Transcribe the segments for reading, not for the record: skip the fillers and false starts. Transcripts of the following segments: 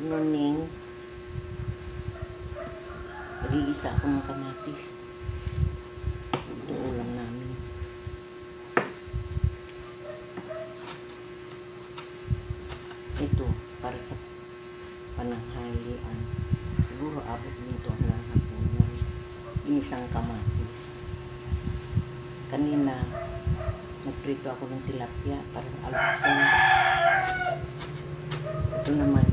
morning. Magigisa ako ng kamatis. Ito ulam namin. Ito, para sa pananghalian. Siguro abot nito hanggang hapunan. Inisang kamatis. Kanina, nagprito ako ng tilapia para almusal. Ito naman,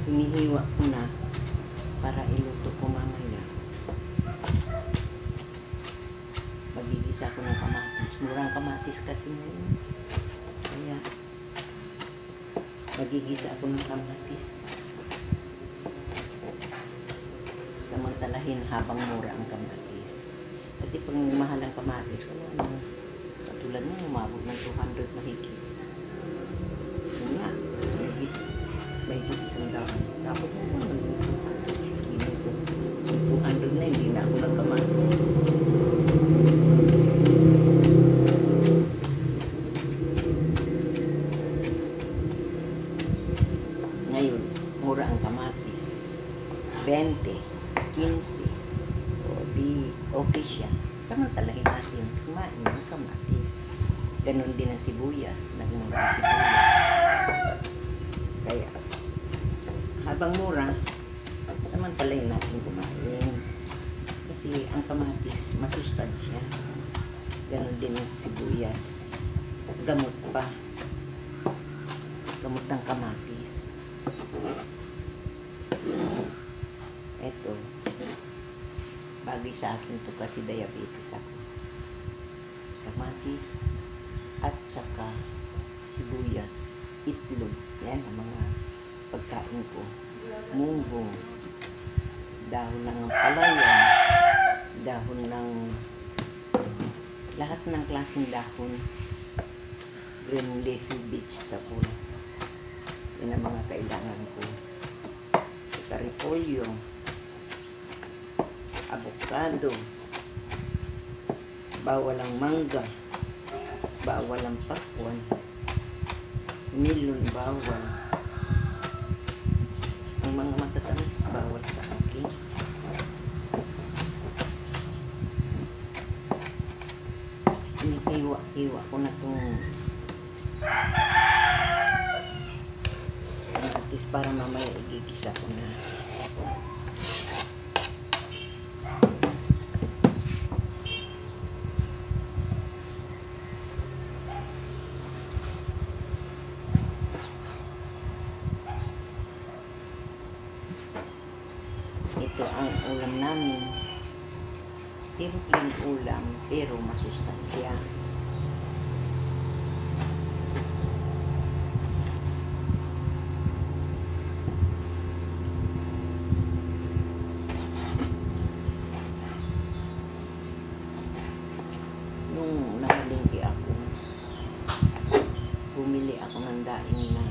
hinihiwa ko na para iluto ko mamaya. Magigisa ko ng kamatis. Murang kamatis kasi ngayon. Kaya, magigisa ako ng kamatis. Samantalahin habang mura ang kamatis. Kasi pag mahal ang kamatis, wala nang katulad na umabot ng 200 mahigit. Yun nga, mahigit isang daan. Tapos mo naging 200 na, hindi na ako nagkamatis. Ngayon, mura ang kamatis. 20, 15, o di okay siya. Samantalahin natin, kumain ng kamatis. Ganon din ang sibuyas, nagmura ang sibuyas. Kaya, habang mura, samantalahin natin kumain. Kasi ang kamatis, masustansya. Ganon din ang sibuyas. Gamot pa. Gamot ng kamatis. Ito, bagay sa akin to kasi diabetes ako. Kamatis at saka sibuyas, itlog. Yan ang mga pagkain ko. Munggo, dahon ng palayan, dahon ng lahat ng klaseng dahon, green leafy vegetable. Yan ang mga kailangan ko. Repolyo, avocado, bawal ang mangga, bawal ang pakwan, melon bawal. Ang mga matatamis bawal sa akin. Hinihiwa-hiwa ko na itong kamatis para mamaya igigisa ko na. Ito ang ulam namin. Simpleng ulam pero masustansya. Nung namalingki ako, bumili ako ng daing na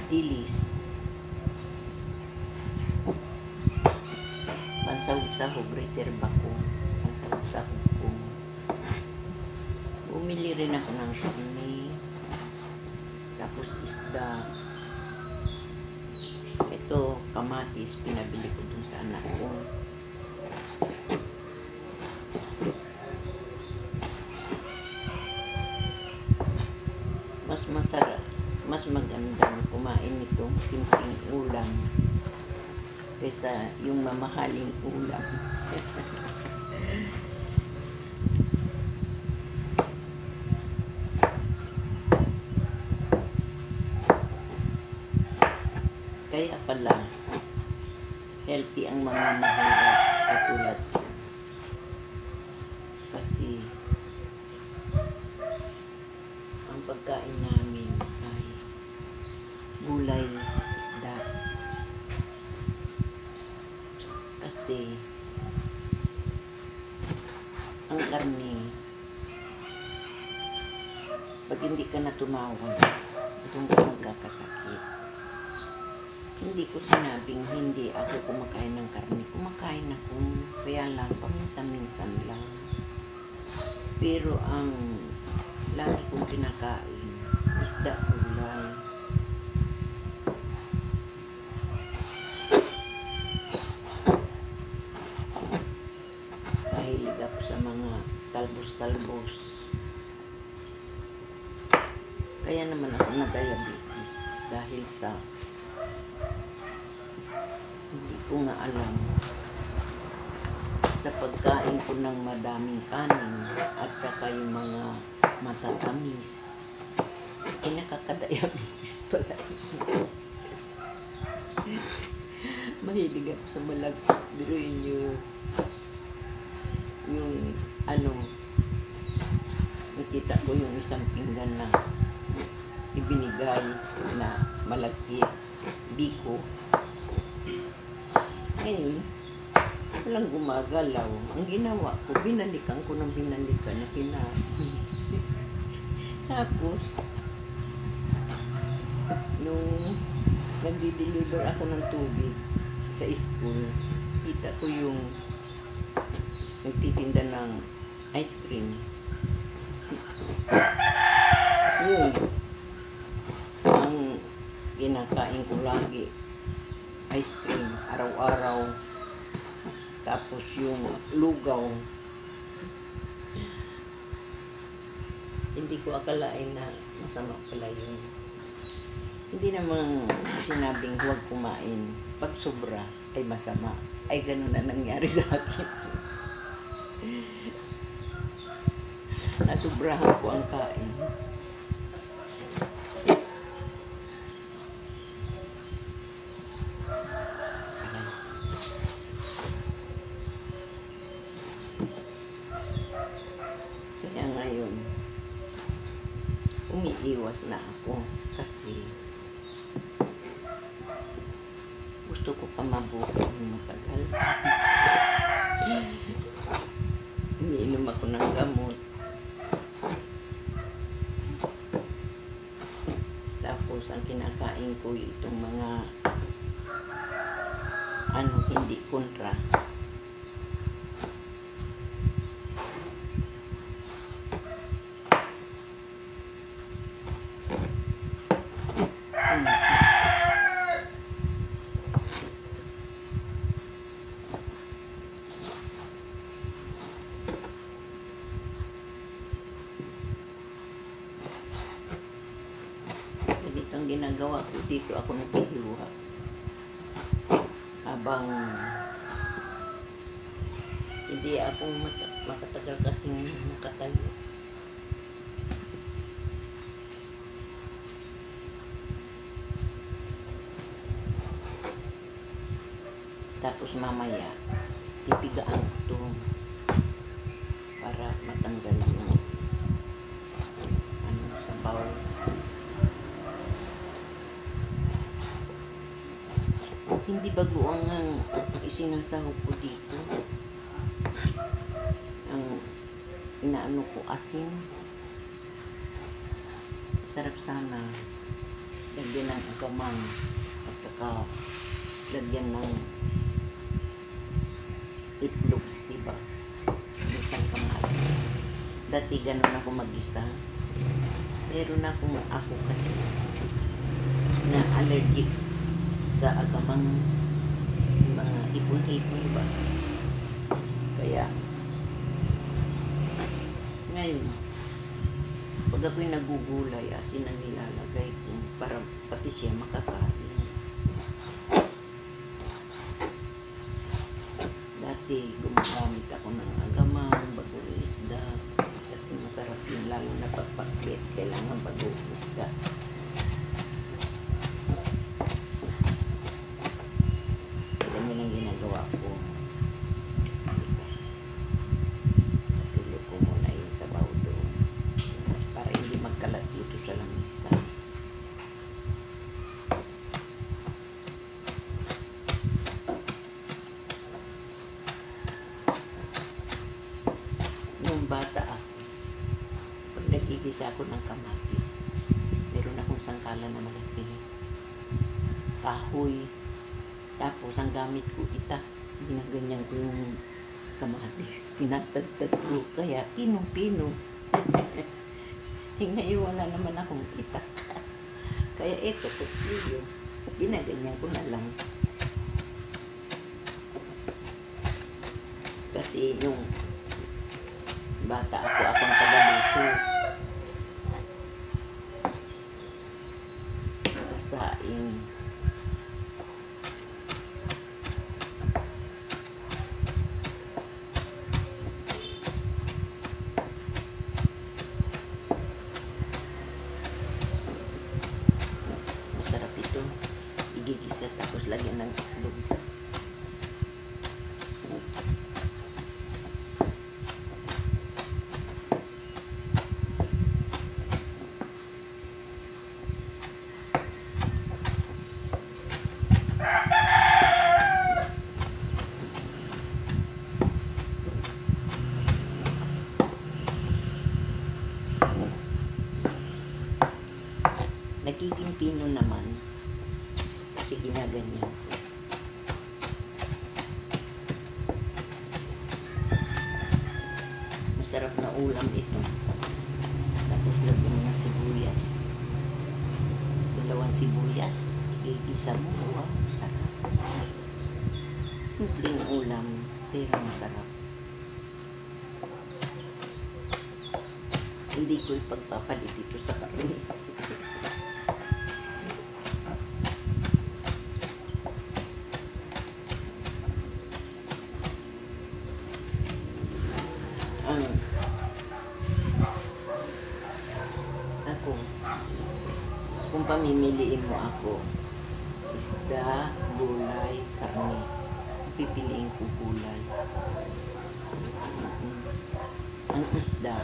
dilis. Pansahog-sahog, reserva ko. Pansahog-sahog ko. Bumili rin ako ng karne. Tapos isda. Ito, kamatis, pinabili ko dun sa anak ko. Mas masarap, mas magandang kumain nitong simpleng ulam kaysa yung mamahaling ulam. Kaya pala healthy ang mga mahirap katulad ko. Kasi ang pagkain namin ay gulay, isda. Kasi ang karne, pag hindi ka natunawan, doon ka magkakasakit. Hindi ko sinabing hindi ako kumakain ng karne. Kumakain ako, kaya lang paminsan-minsan lang. Pero ang lagi kong kinakain isda gulay. Mahilig ako sa mga talbos-talbos. Kaya naman ako na diabetes dahil sa hindi ko nga alam sa pagkain ko ng madaming kanin at saka yung mga matatamis. Nakaka-diabetes pala. Mahilig ako sa malagkit. Biruin nyo yung nakita ko yung isang pinggan na ibinigay na malagkit, biko. Ngayon, walang gumagalaw. Ang ginawa ko, binalikan ko ng binalikan na kinain. Tapos, nung nagdi-deliver ako ng tubig sa school, kita ko yung nagtitinda ng ice cream. Yun. Ang kinakain ko lagi, ice cream, araw-araw. Tapos yung lugaw. Hindi ko akalain na masama pala yun. Hindi namang sinabing huwag kumain. Pag sobra ay masama. Ay ganun na nangyari sa akin. Nasubrahan ko ang kain. Kaya ngayon, umiiwas na ako kasi gusto ko pa mabuhay ng matagal. Iniinom ako ng gamot. Tapos ang kinakain ko itong mga hindi kontra. Dito ang ginagawa ko, dito ako naghihiwa. Habang hindi ako makatagal kasing nakatayo. Tapos mamaya, pipigaan ko ito para matanggal yung sa bawal. Hindi bagoong ang isinasahog ko dito. Ang inaano ko asin. Sarap sana. Lagyan ng agamang at saka lagyan ng itlog, diba? Isang kamatis. Dati ganun ako mag-isa. Meron ako kasi na allergic sa agamang mga ipon-ipon ba. Kaya ngayon pag ako'y nagugulay, asin ang nilalagay ko para pati siya makakain. Dati gumagamit ako ng agamang, bagong isda kasi masarap yun, lalo na pagpakbet kailangan bagong isda. Ginagawa ko. Tulo ko muna yung sabaw doon para hindi magkalat dito sa lamisa. Nung bata ako, pag nagigisa ako ng kamatis, meron akong sangkalan na malaki. Kahoy. Tapos, ang gamit ko, ginaganyan ko yung kamatis. Tinatagtag ko. Kaya, pino-pino. ngayon wala naman akong itak. Kaya ito, kutsilyo. Ginaganyan ko na lang. Kasi yung bata akong tagaluto. Nakasaing. Masarap ito. Igigisa tapos lagyan ng itlog. Nagiging pino naman kasi ginaganyan. Masarap na ulam ito. Tapos lagyan mo ng sibuyas. 2 sibuyas. Igigisa mo. Wow, sarap. Simpleng ulam, pero masarap. Hindi ko ipagpapalit ito sa karne. Ako, kung pamimiliin mo ako, isda, gulay, karne, pipiliin ko gulay. Ang isda,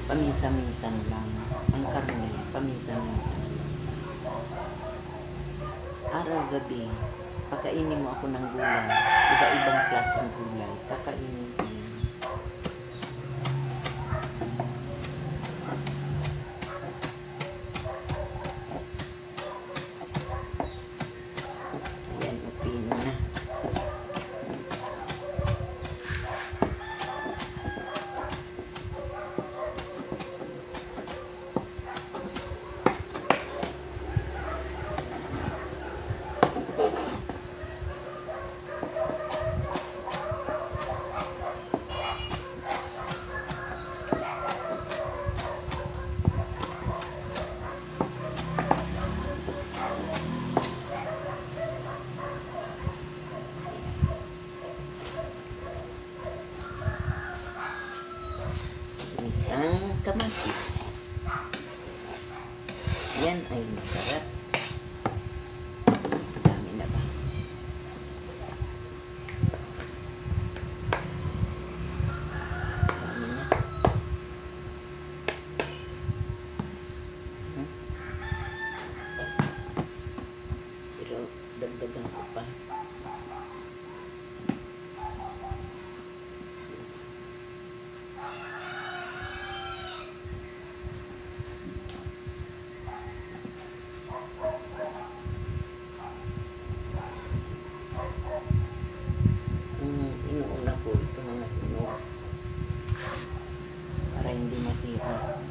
paminsan-minsan lang. Ang karne, paminsan-minsan lang. Araw-gabi, pagkainin mo ako ng gulay, iba-ibang klaseng gulay, kakainin ko yun. Ayan, upino na. Isang kamatis. Yan ay masarap. Dami na ba? Dami na. Pero dagdagan ko pa. Inuuna ko ito mga hinog para hindi masira.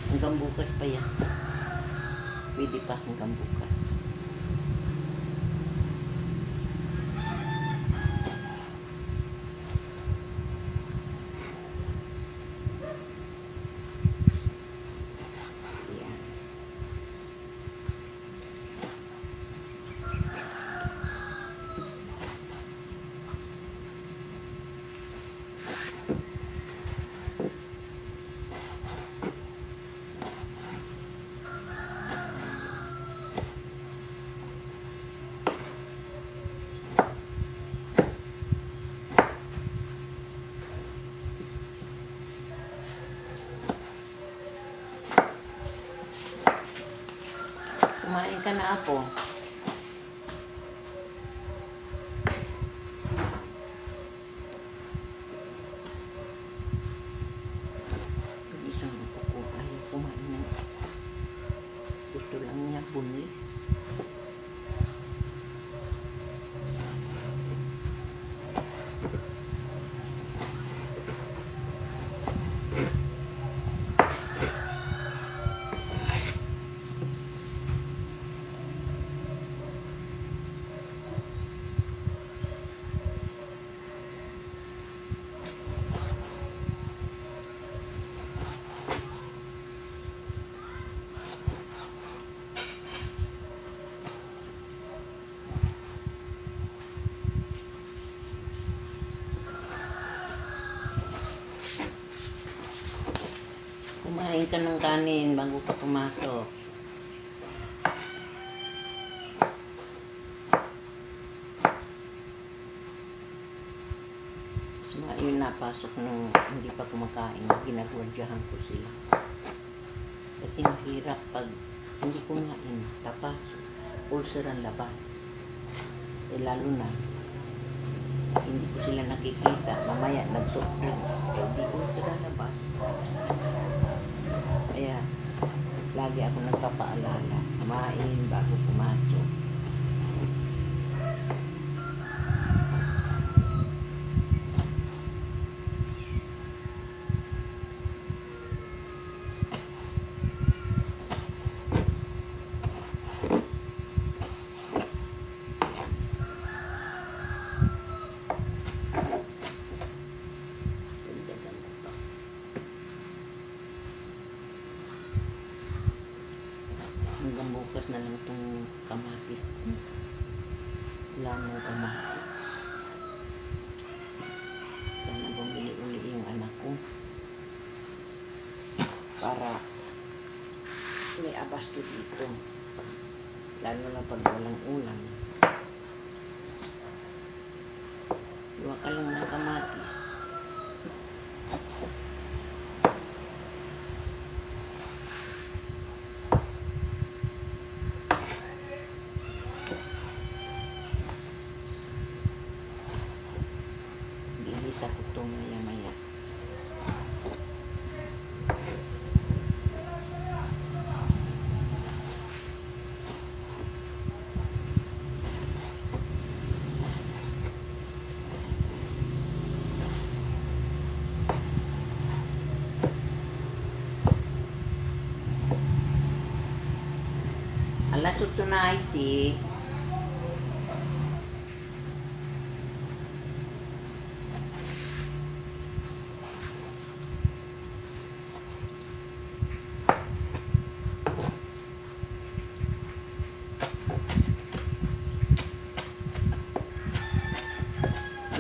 Hanggang bukas pa yan. Pwede pa hanggang bukas. Yan. Kumain ka na, Apo. Isang Apo ko ayaw kumain ng isda. Gusto lang niya bunlis. Kumain ka ng kanin bago ka pumasok. Yun napasok nung hindi pa kumakain, ginagwadyahan ko sila. Kasi mahirap pag hindi kumain, papasok, ulcer ang labas. Eh lalo na, hindi ko sila nakikita, mamaya nag-soft drinks, eh di ulcer ang labas. Kaya, lagi ako nagpapaalala, kumain bago pumasok. Hanggang bukas na lang itong kamatis. Wala nang kamatis. Sana bumili uli yung anak ko. Para may abasto dito. Lalo na pag walang ulam. Iwa ka lang ng kamatis. Gigisa ko ito maya-maya. Alas 8 na ay si.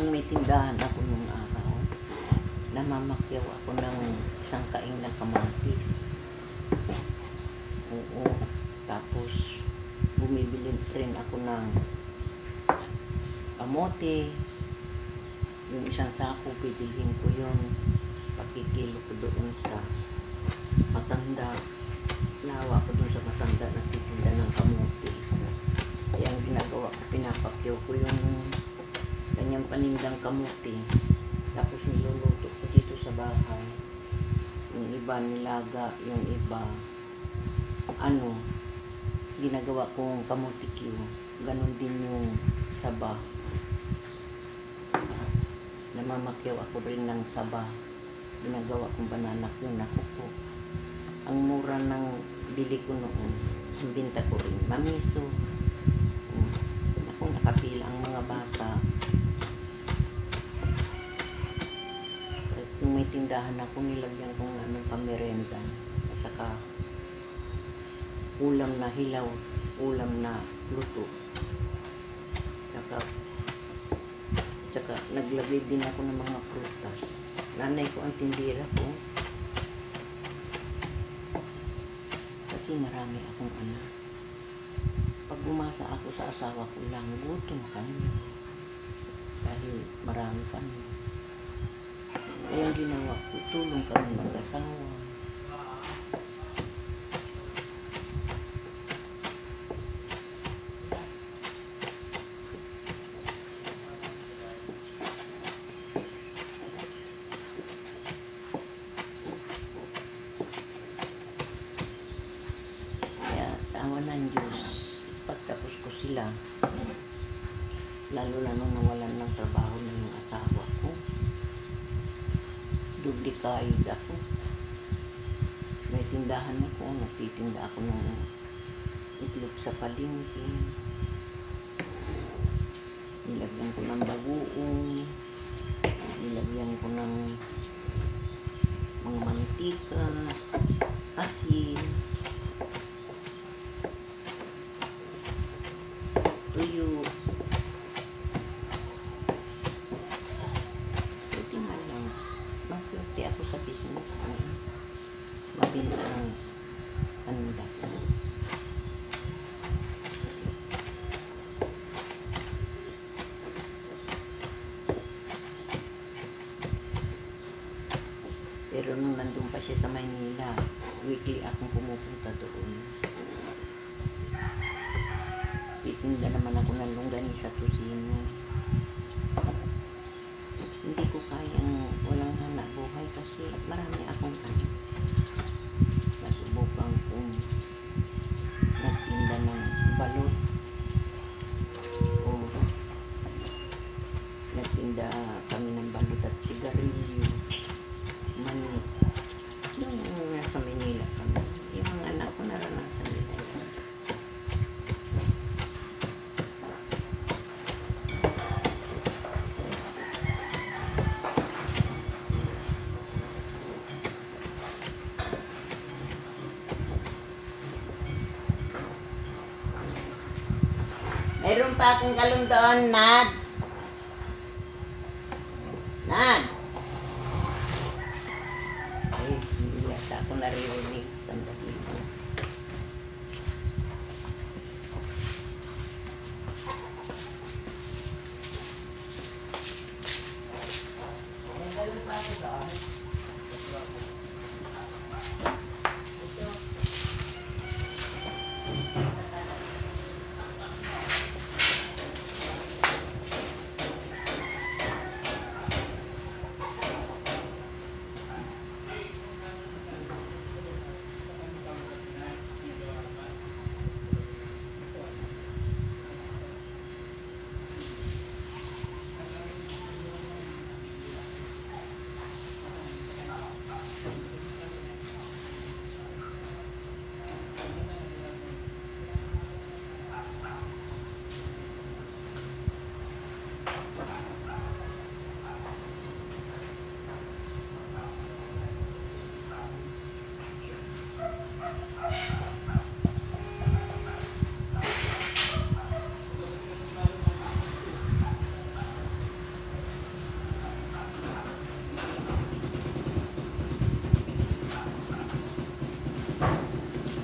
Nung may tindahan ako nung araw, namamakyaw ako ng isang kaing na kamatis. Oo. Tapos, bumibili rin ako ng kamote. Yung isang sako, bibilhin ko yun. Pakikilo ko doon sa matanda. Lawa ko doon sa matanda na titinda ng kamote. Kaya ang ginagawa ko, pinapakyaw ko yung kanyang panindang kamote. Tapos niluluto ko dito sa bahay. Yung iba nilaga, yung iba ginagawa kong kamote Q. Ganon din yung saba. Namamakyaw ako rin ng saba. Ginagawa kong banana Q. Naku po. Ang mura ng bili ko noon, ang binta ko rin, mamiso. Naku, nakapila ang mga bata. Kahit kung may tindahan ako, nilagyan kong pamerenda. At saka, ulam na hilaw, ulam na luto. Tsaka naglagay din ako ng mga prutas. Nanay ko ang tindira ko. Kasi marami akong anak. Pag umasa ako sa asawa ko lang, gutom kami. Dahil marami kami. Kaya ang ginawa ko, tulong kami mag-asawa. Awa ng Diyos, pagtapos ko sila, lalo na nung nawalan ng trabaho na yung asawa ko, dublikayod ako. May tindahan ako, nagtitinda ako ng itlog sa palengke. Nilagyan ko ng bagoong, nilagyan ko ng mga mantika, asin, tuyo. Buti nga lang, maswerte ako sa business niya. mabinta ang paninda. Pero nung nandun pa siya sa Maynila, weekly akong pumupunta doon. Titinda naman ako ng longganisa tocino. Hindi ko kayang walang hanap buhay kasi marami akong nasubukan kong nagtinda ng balot o nagtinda kami ng balot at sigarilyo, mani. Nung nasa Manila kami, yung mga anak ko naranasan nila yan. Mayroon pa akong galon doon, Nad. Nad. Ay, hindi yata ako naririnig. Sandali ko. May galon pa ako doon.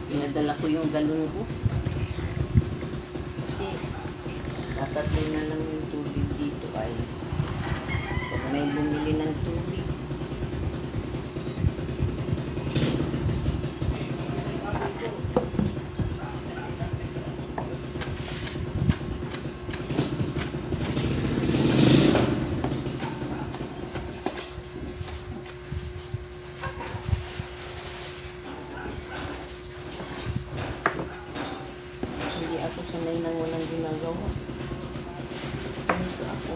Pinadala ko yung galon ko. Kasi tatatlo na lang yung tubig dito ay pag may bumili ng tubig. Hindi ako sanay nang walang ginagawa. Ganito ako.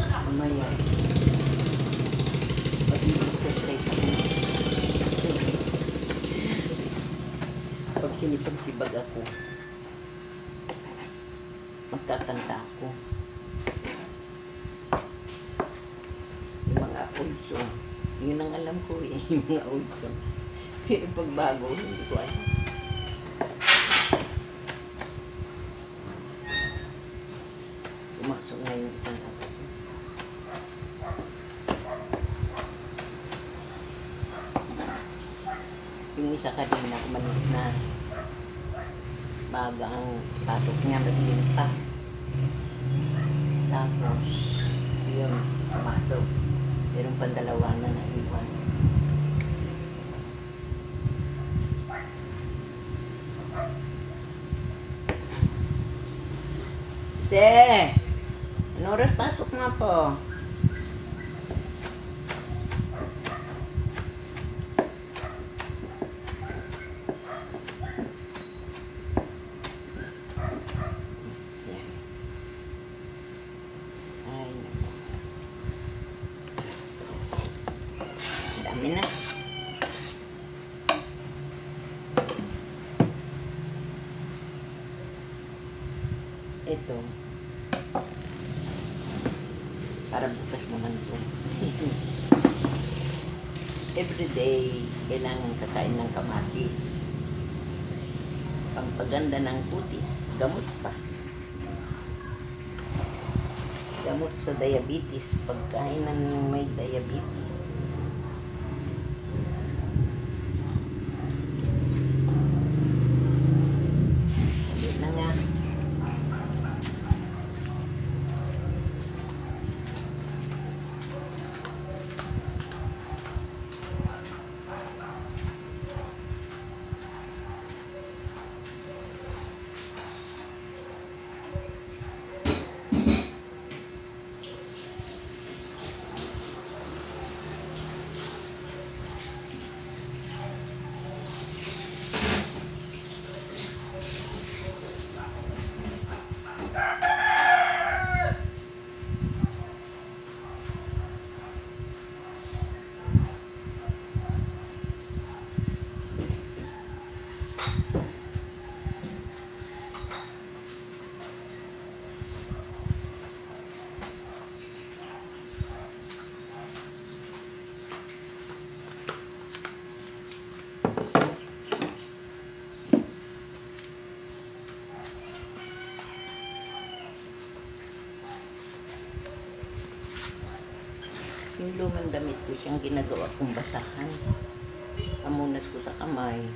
Mamaya. Pag i-exercise ako. Pag sinipag-sibag ako, magkatanda ako. Yung mga old song. Yun ang alam ko eh, yung mga old song. Pero pag bago, hindi ko alam. Pumasok na yung isang kapatid. Yung isa kanina, umalis na. Baga ang pasok niya, madilim pa. Tapos, yun, pumasok. Meron pang dalawa na naiwan. Jose! Ano oras pasok nga po? Yan. Ay, naku. Dami na. Ito. Para bukas naman ito. Everyday, kailangan kakain ng kamatis. Pampaganda ng kutis. Gamot pa. Gamot gamot sa diabetes, pagkainan ng may diabetes. Hindi na nga. Yung lumang damit ko siyang ginagawa kong basahan. Pamunas ko sa kamay.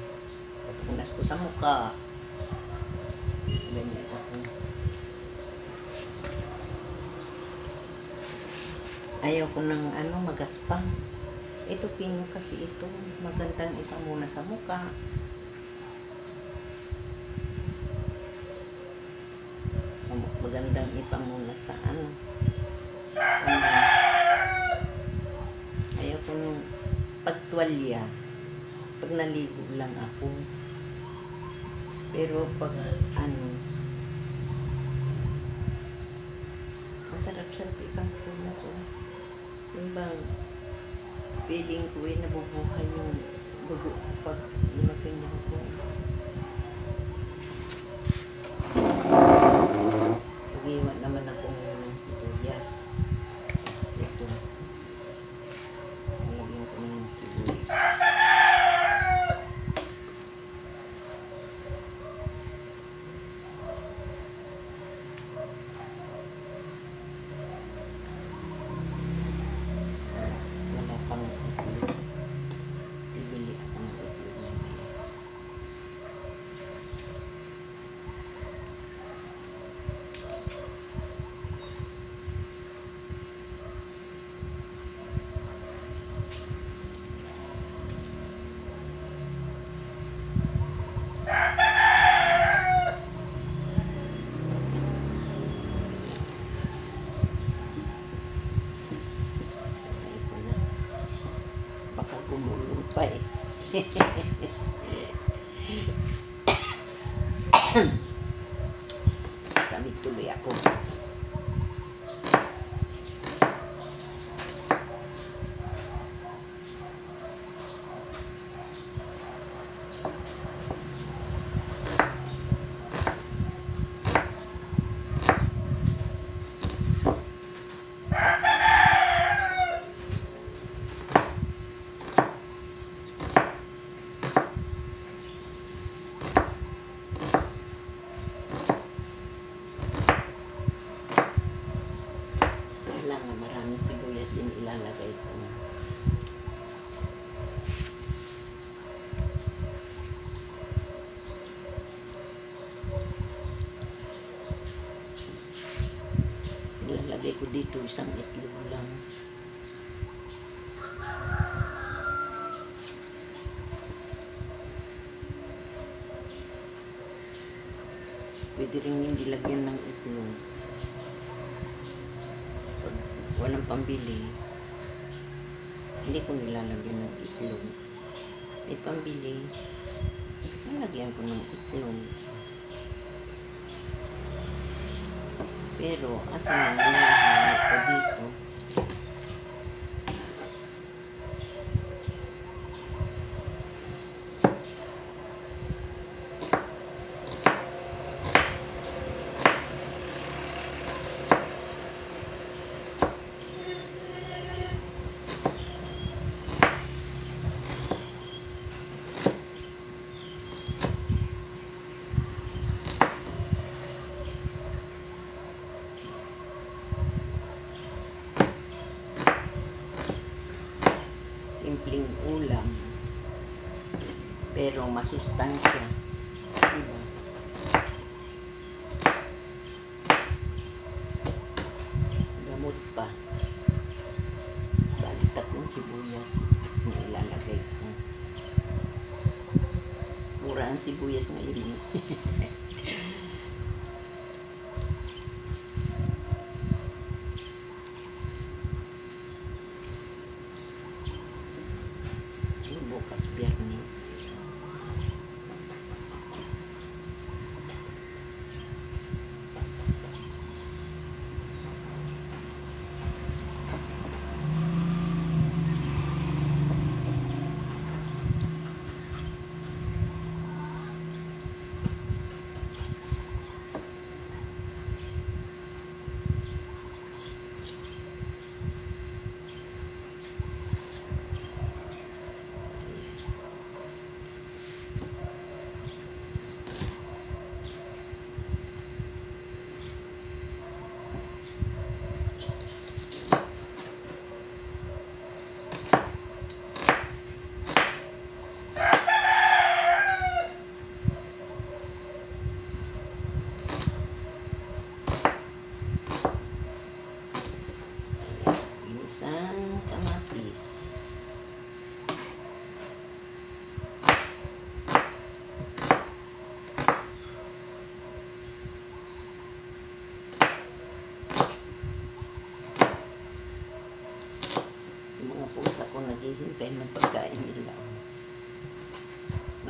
Pamunas ko sa mukha. Ganyan ako. Ayaw ko ng magaspang. Ito pino kasi ito. Magandang ipamunas sa mukha. Magandang ipamunas sa kamay. Ayaw ko nung pagtuwalya, pag naligo lang ako. Pero pag ang sarap-sarap ikang punas. Yung bang feeling ko nabubuhay yung dugo pag ginaganyan ko. Pag-iwan naman ako ngayon ng sibuyas. Ito. Nalagyan ko ng sibuyas. Wala pang itlog. Bibili ako ng itlog na may. Baka gumulong pa eh. Sabit tuloy ako. Kailangan maraming sibuyas din ilalagay ko. Ilalagay ko dito isang itlog lang. Pwede rin hindi lagyan ng itlog. Walang pambili, hindi ko nilalagyan ng itlog. May pambili, nalagyan ko ng itlog. Pero asan ang nalahanap ko dito? pero masustansya. Diba? Gamot pa. Bali, tatlong sibuyas na ilalagay ko. Mura ang sibuyas ngayon. Bukas Biyernes. Isang kamatis. Yung mga pusa ko naghihintay ng pagkain nila.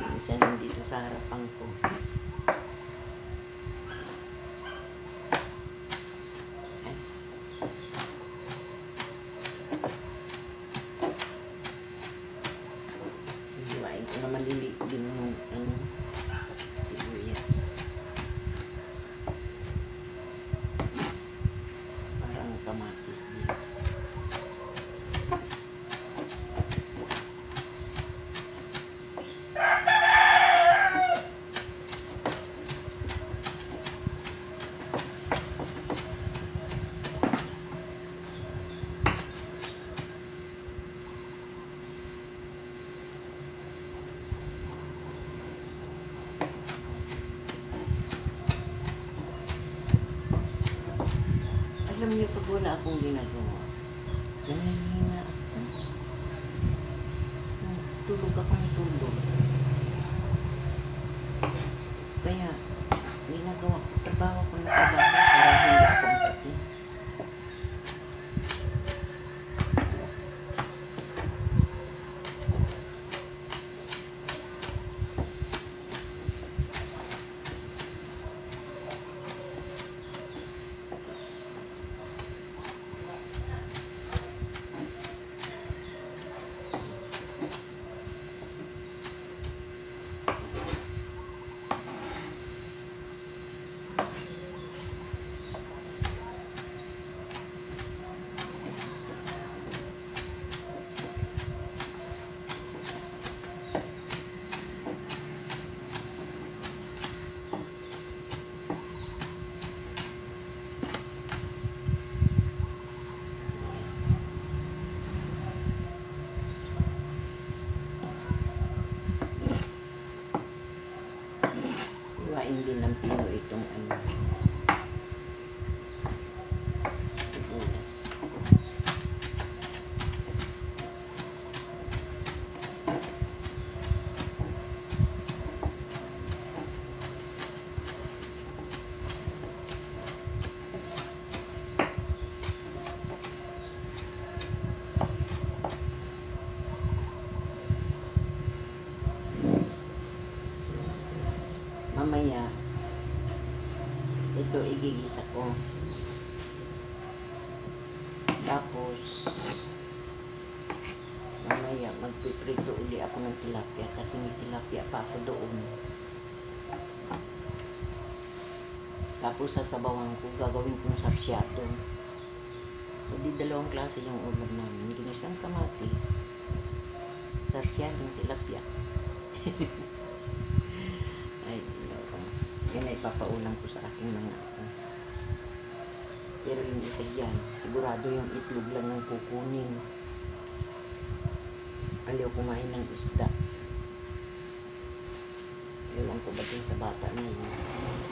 Yung isa nandito sa harapan ko. Hiwain ko na maliliit din yung sibuyas. Parang kamatis din. Alam niyo, pag wala akong ginagawa, nanghihina ako. Tulog akong tulog. Kaya, ginagawa ko, trabaho ko ng trabaho para hindi ako pati. Hiwain din ng pino itong sibuyas. Mamaya, ito igigisa ko. Tapos, mamaya magpiprito uli ako ng tilapia kasi may tilapia pa ako doon. Tapos sasabawan ko, gagawin kong sapsyado. So, di dalawang klase yung ulam namin. Ginisang kamatis, sarsyadong tilapia. Ay, yan ay papaulam ko sa aking mga pero yung isa dyan, sigurado yung itlog lang ang kukunin. Ayaw kumain ng isda. Ewan ko ba dun sa bata na yun.